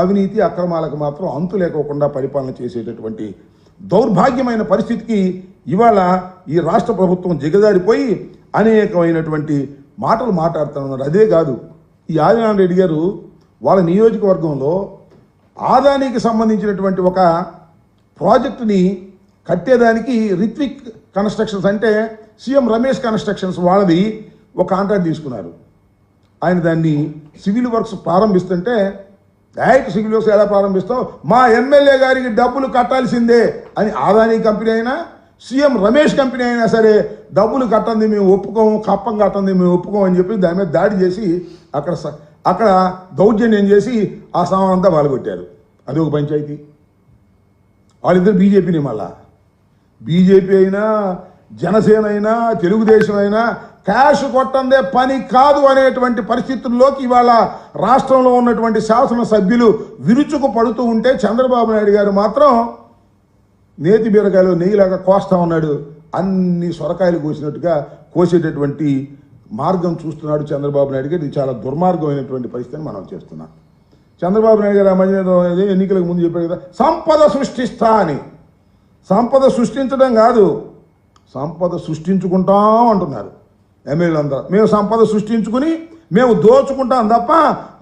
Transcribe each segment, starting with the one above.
అవినీతి అక్రమాలకు మాత్రం అంతు లేకోకుండా పరిపాలన చేసేటటువంటి దౌర్భాగ్యమైన పరిస్థితికి ఇవాళ ఈ రాష్ట్ర ప్రభుత్వం దిగజారిపోయి అనేకమైనటువంటి మాటలు మాట్లాడుతున్నారు. అదే కాదు, ఈ ఆదినారాయణ రెడ్డి గారు వాళ్ళ నియోజకవర్గంలో ఆదానికి సంబంధించినటువంటి ఒక ప్రాజెక్టుని కట్టేదానికి రిత్విక్ కన్స్ట్రక్షన్స్ అంటే సీఎం రమేష్ కన్స్ట్రక్షన్స్ వాళ్ళది ఒక కాంట్రాక్ట్ తీసుకున్నారు. ఆయన దాన్ని సివిల్ వర్క్స్ ప్రారంభిస్తుంటే డైరెక్ట్ సివిల్ వర్క్స్ ఎలా ప్రారంభిస్తావు, మా ఎమ్మెల్యే గారికి డబ్బులు కట్టాల్సిందే అని ఆదాని కంపెనీ అయినా సీఎం రమేష్ కంపెనీ అయినా సరే డబ్బులు కట్టండి మేము ఒప్పుకోము, కప్పం కట్టండి మేము ఒప్పుకోము అని చెప్పి దాని మీద దాడి చేసి అక్కడ దౌర్జన్యం చేసి ఆ సామాన్ అంతా వాళ్ళగొట్టారు. అది ఒక పంచాయతీ. వాళ్ళిద్దరు బీజేపీని, మళ్ళా బీజేపీ అయినా జనసేన అయినా తెలుగుదేశం అయినా క్యాష్ కొట్టందే పని కాదు అనేటువంటి పరిస్థితుల్లోకి ఇవాళ రాష్ట్రంలో ఉన్నటువంటి శాసనసభ్యులు విరుచుకు పడుతూ ఉంటే చంద్రబాబు నాయుడు గారు మాత్రం నేతి బీరకాయలు నెయ్యిలాగా కోస్తా ఉన్నాడు. అన్ని సొరకాయలు కోసినట్టుగా కోసేటటువంటి మార్గం చూస్తున్నాడు చంద్రబాబు నాయుడు గారు. ఇది చాలా దుర్మార్గమైనటువంటి పరిస్థితిని మనం చేస్తున్నాం. చంద్రబాబు నాయుడు గారు ఆ మధ్య ఎన్నికలకు ముందు చెప్పారు కదా, సంపద సృష్టిస్తా అని. సంపద సృష్టించడం కాదు, సంపద సృష్టించుకుంటాం అంటున్నారు ఎమ్మెల్యేలందరూ. మేము సంపద సృష్టించుకుని మేము దోచుకుంటాం తప్ప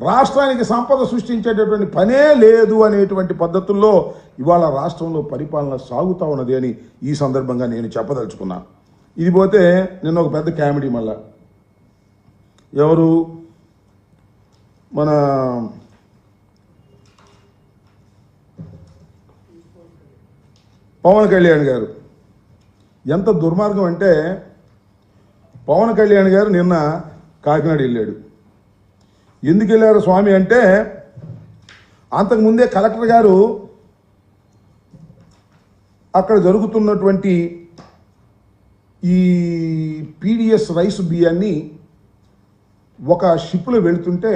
రాష్ట్రానికి సంపద సృష్టించేటటువంటి పనే లేదు అనేటువంటి పద్ధతుల్లో ఇవాళ రాష్ట్రంలో పరిపాలన సాగుతూ ఉన్నది అని ఈ సందర్భంగా నేను చెప్పదలుచుకున్నాను. ఇది పోతే నిన్న ఒక పెద్ద కామెడీ, మళ్ళా ఎవరు మన పవన్ కళ్యాణ్ గారు. ఎంత దుర్మార్గం అంటే పవన్ కళ్యాణ్ గారు నిన్న కాకినాడ వెళ్ళాడు. ఎందుకు వెళ్ళారు స్వామి అంటే, అంతకుముందే కలెక్టర్ గారు అక్కడ జరుగుతున్నటువంటి ఈ పీడిఎస్ రైస్ బియ్యాన్ని ఒక షిప్లో వెళుతుంటే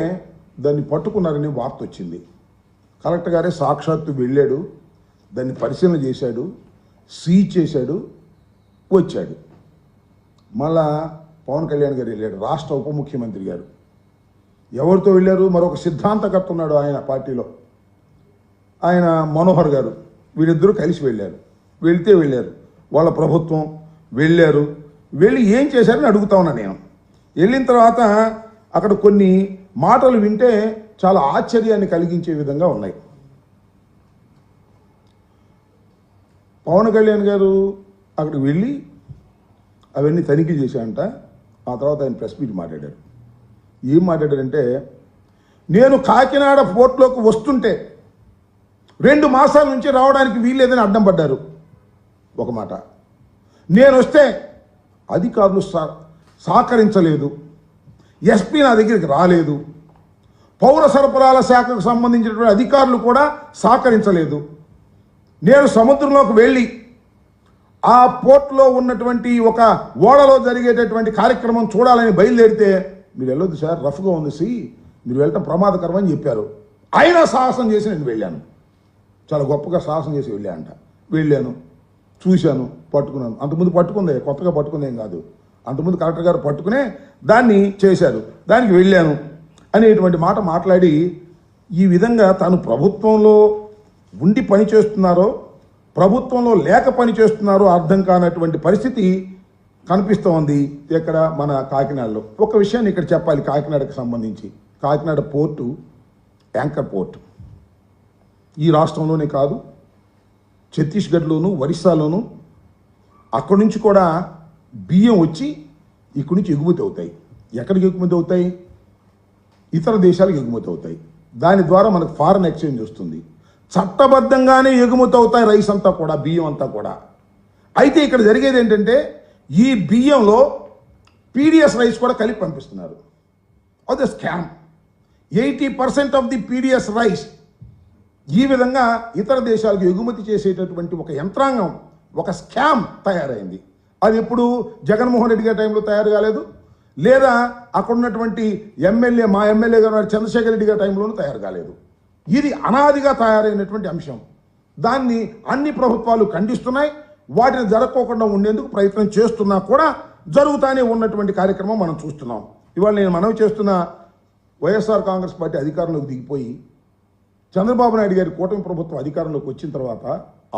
దాన్ని పట్టుకున్నారని వార్త వచ్చింది. కలెక్టర్ గారే సాక్షాత్తు వెళ్ళాడు, దాన్ని పరిశీలన చేశాడు, సీజ్ చేశాడు, వచ్చాడు. మళ్ళా పవన్ కళ్యాణ్ గారు వెళ్ళాడు, రాష్ట్ర ఉప ముఖ్యమంత్రి గారు. ఎవరితో వెళ్ళారు? మరొక సిద్ధాంతకర్త ఉన్నాడు ఆయన పార్టీలో, ఆయన మనోహర్ గారు. వీళ్ళిద్దరూ కలిసి వెళ్ళారు. వెళ్ళారు వాళ్ళ ప్రభుత్వం వెళ్ళారు. వెళ్ళి ఏం చేశారని అడుగుతా ఉన్నా నేను. వెళ్ళిన తర్వాత అక్కడ కొన్ని మాటలు వింటే చాలా ఆశ్చర్యాన్ని కలిగించే విధంగా ఉన్నాయి. పవన్ కళ్యాణ్ గారు అక్కడికి వెళ్ళి అవన్నీ తనిఖీ చేశారంట. ఆ తర్వాత ఆయన ప్రెస్ మీట్ మాట్లాడారు. ఏం మాట్లాడారంటే, నేను కాకినాడ పోర్ట్లోకి వస్తుంటే 2 మాసాల నుంచి రావడానికి వీల్లేదని అడ్డం పడ్డారు ఒక మాట. నేను వస్తే అధికారులు సహకరించలేదు, ఎస్పీ నా దగ్గరికి రాలేదు, పౌర సరఫరాల శాఖకు సంబంధించినటువంటి అధికారులు కూడా సహకరించలేదు. నేను సముద్రంలోకి వెళ్ళి ఆ పోర్ట్లో ఉన్నటువంటి ఒక ఓడలో జరిగేటటువంటి కార్యక్రమం చూడాలని బయలుదేరితే, మీరు వెళ్ళొద్దు సార్, రఫ్గా ఉంది, మీరు వెళ్ళటం ప్రమాదకరం అని చెప్పారు. అయినా సాహసం చేసి నేను వెళ్ళాను. చాలా గొప్పగా సాహసం చేసి వెళ్ళాను, చూశాను, పట్టుకున్నాను. అంతకుముందు పట్టుకుందే, కొత్తగా పట్టుకుందేం కాదు. అంతకుముందు కలెక్టర్ గారు పట్టుకునే దాన్ని చేశారు, దానికి వెళ్ళాను అనేటువంటి మాట మాట్లాడి, ఈ విధంగా తాను ప్రభుత్వంలో ఉండి పని చేస్తున్నారో ప్రభుత్వంలో లేక పని చేస్తున్నారో అర్థం కానటువంటి పరిస్థితి కనిపిస్తూ ఉంది ఇక్కడ మన కాకినాడలో. ఒక విషయాన్ని ఇక్కడ చెప్పాలి కాకినాడకు సంబంధించి. Kakinada port anchor port. ఈ రాష్ట్రంలోనే కాదు, ఛత్తీస్గఢ్లోను, ఒరిస్సాలోను అక్కడి నుంచి కూడా బియ్యం వచ్చి ఇక్కడి నుంచి ఎగుమతి అవుతాయి. ఎక్కడికి ఎగుమతి అవుతాయి? ఇతర దేశాలకు ఎగుమతి అవుతాయి. దాని ద్వారా మనకు ఫారెన్ ఎక్స్చేంజ్ వస్తుంది. చట్టబద్ధంగానే ఎగుమతి అవుతాయి రైస్ అంతా కూడా, బియ్యం అంతా కూడా. అయితే ఇక్కడ జరిగేది ఏంటంటే, ఈ బియ్యంలో పీడిఎస్ రైస్ కూడా కలిపి పంపిస్తున్నారు. అది scam. 80% of the PDS rice ఈ విధంగా ఇతర దేశాలకు ఎగుమతి చేసేటటువంటి ఒక యంత్రాంగం, ఒక స్కామ్ తయారైంది. అది ఎప్పుడు జగన్మోహన్ రెడ్డి గారి టైంలో తయారు కాలేదు, లేదా అక్కడ ఉన్నటువంటి మా ఎమ్మెల్యే గారు చంద్రశేఖర్ రెడ్డి గారి టైంలోనూ తయారు కాలేదు. ఇది అనాదిగా తయారైనటువంటి అంశం. దాన్ని అన్ని ప్రభుత్వాలు ఖండిస్తున్నాయి. వాటిని జరగకోకుండా ఉండేందుకు ప్రయత్నం చేస్తున్నా కూడా జరుగుతూనే ఉన్నటువంటి కార్యక్రమం మనం చూస్తున్నాం. ఇవాళ నేను మనవి చేస్తున్న వైఎస్ఆర్ కాంగ్రెస్ పార్టీ అధికారంలోకి దిగిపోయి చంద్రబాబు నాయుడు గారి కూటమి ప్రభుత్వం అధికారంలోకి వచ్చిన తర్వాత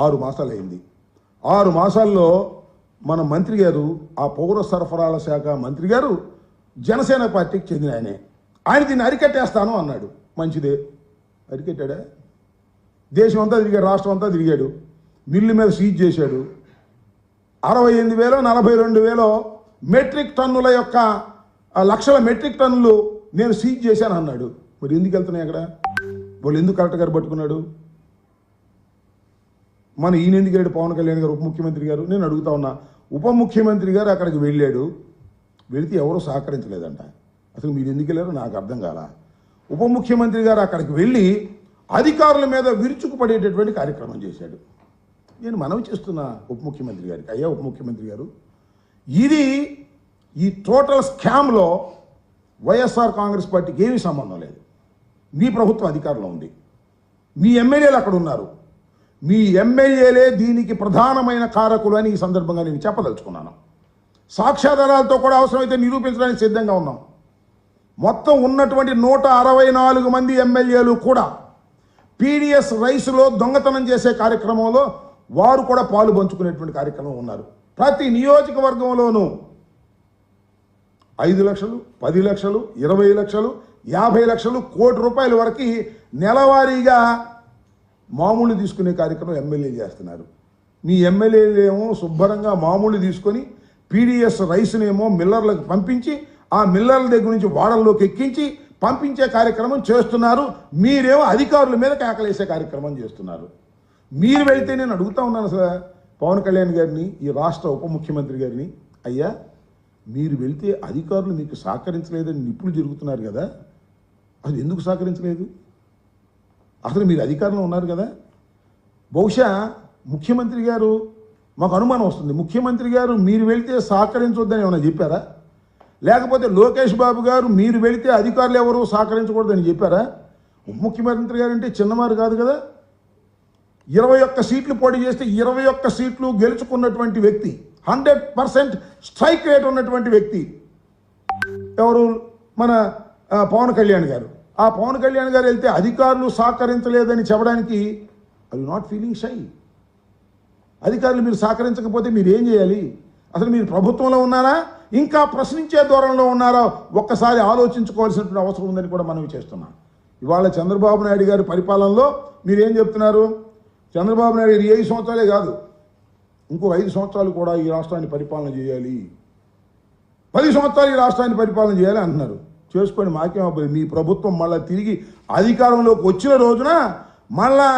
6 మాసాలు అయింది. 6 మాసాల్లో మన మంత్రి గారు, ఆ పౌర సరఫరాల శాఖ మంత్రి గారు జనసేన పార్టీకి చెందిన ఆయన దీన్ని అరికట్టేస్తాను అన్నాడు. మంచిదే, అరికట్టాడా? దేశం అంతా తిరిగాడు, రాష్ట్రం అంతా తిరిగాడు, మిల్లు మీద సీజ్ చేశాడు. 68,000 42,000 మెట్రిక్ టన్నుల యొక్క లక్షల మెట్రిక్ టన్నులు నేను సీజ్ చేశాను అన్నాడు. మరి ఎందుకు వెళ్తున్నాయి అక్కడ? వాళ్ళు ఎందుకు కలెక్టర్ గారు పట్టుకున్నాడు? మన ఈయన ఎందుకు వెళ్ళాడు? పవన్ కళ్యాణ్ గారు ఉప ముఖ్యమంత్రి గారు. నేను అడుగుతా ఉన్నా, ఉప ముఖ్యమంత్రి గారు అక్కడికి వెళ్ళాడు, వెళితే ఎవరూ సహకరించలేదంట. అసలు మీరు ఎందుకు వెళ్ళారో నాకు అర్థం కాల. ఉప ముఖ్యమంత్రి గారు అక్కడికి వెళ్ళి అధికారుల మీద విరుచుకుపడేటటువంటి కార్యక్రమం చేశాడు. నేను మనవి చేస్తున్నా ఉప ముఖ్యమంత్రి గారికి, అయ్యా ఉప ముఖ్యమంత్రి గారు, ఇది ఈ టోటల్ స్కామ్లో వైఎస్ఆర్ కాంగ్రెస్ పార్టీకి ఏమీ సంబంధం లేదు. మీ ప్రభుత్వం అధికారంలో ఉంది, మీ ఎమ్మెల్యేలు అక్కడ ఉన్నారు, మీ ఎమ్మెల్యేలే దీనికి ప్రధానమైన కారకులు అని ఈ సందర్భంగా నేను చెప్పదలుచుకున్నాను. సాక్ష్యాధారాలతో కూడా అవసరమైతే నిరూపించడానికి సిద్ధంగా ఉన్నాం. మొత్తం ఉన్నటువంటి 164 మంది ఎమ్మెల్యేలు కూడా పీడిఎస్ రైస్లో దొంగతనం చేసే కార్యక్రమంలో వారు కూడా పాలు పంచుకునేటువంటి కార్యక్రమం ఉన్నారు. ప్రతి నియోజకవర్గంలోనూ 5 లక్షలు, 10 లక్షలు, 20 లక్షలు, 50 లక్షలు, కోటి రూపాయల వరకు నెలవారీగా మామూలు తీసుకునే కార్యక్రమం ఎమ్మెల్యేలు చేస్తున్నారు. మీ ఎమ్మెల్యేలు ఏమో శుభ్రంగా మామూలు తీసుకొని పీడిఎస్ రైస్నేమో మిల్లర్లకు పంపించి ఆ మిల్లర్ల దగ్గర నుంచి వాడల్లోకి ఎక్కించి పంపించే కార్యక్రమం చేస్తున్నారు. మీరేమో అధికారుల మీద కేకలేసే కార్యక్రమం చేస్తున్నారు. మీరు వెళ్తే నేను అడుగుతా ఉన్నాను సార్ పవన్ కళ్యాణ్ గారిని, ఈ రాష్ట్ర ఉప ముఖ్యమంత్రి గారిని, అయ్యా మీరు వెళ్తే అధికారులు మీకు సహకరించలేదని నిప్పులు జరుగుతున్నారు కదా, అది ఎందుకు సహకరించలేదు? అసలు మీరు అధికారంలో ఉన్నారు కదా. బహుశా ముఖ్యమంత్రి గారు, మాకు అనుమానం వస్తుంది, ముఖ్యమంత్రి గారు మీరు వెళ్తే సహకరించవద్దని ఏమైనా చెప్పారా? లేకపోతే లోకేష్ బాబు గారు మీరు వెళితే అధికారులు ఎవరు సహకరించకూడదని చెప్పారా? ఉప ముఖ్యమంత్రి గారు అంటే చిన్నవారు కాదు కదా. 21 సీట్లు పోటీ చేస్తే 21 సీట్లు గెలుచుకున్నటువంటి వ్యక్తి, 100% స్ట్రైక్ రేట్ ఉన్నటువంటి వ్యక్తి ఎవరు? మన పవన్ కళ్యాణ్ గారు. ఆ పవన్ కళ్యాణ్ గారు వెళ్తే అధికారులు సహకరించలేదని చెప్పడానికి ఐ నాట్ ఫీలింగ్ షై. అధికారులు మీరు సహకరించకపోతే మీరు ఏం చేయాలి? అసలు మీరు ప్రభుత్వంలో ఉన్నారా, ఇంకా ప్రశ్నించే ధోరణిలో ఉన్నారా? ఒక్కసారి ఆలోచించుకోవాల్సినటువంటి అవసరం ఉందని కూడా మనవి చేస్తున్నాం. ఇవాళ చంద్రబాబు నాయుడు గారి పరిపాలనలో మీరేం చెప్తున్నారు? చంద్రబాబు నాయుడు గారు 5 సంవత్సరాలే కాదు, ఇంకో 5 సంవత్సరాలు కూడా ఈ రాష్ట్రాన్ని పరిపాలన చేయాలి, 10 సంవత్సరాలు ఈ రాష్ట్రాన్ని పరిపాలన చేయాలి అంటున్నారు. చేసుకోండి, మాకేం అవ్వదు. మీ ప్రభుత్వం మళ్ళీ తిరిగి అధికారంలోకి వచ్చిన రోజున మళ్ళా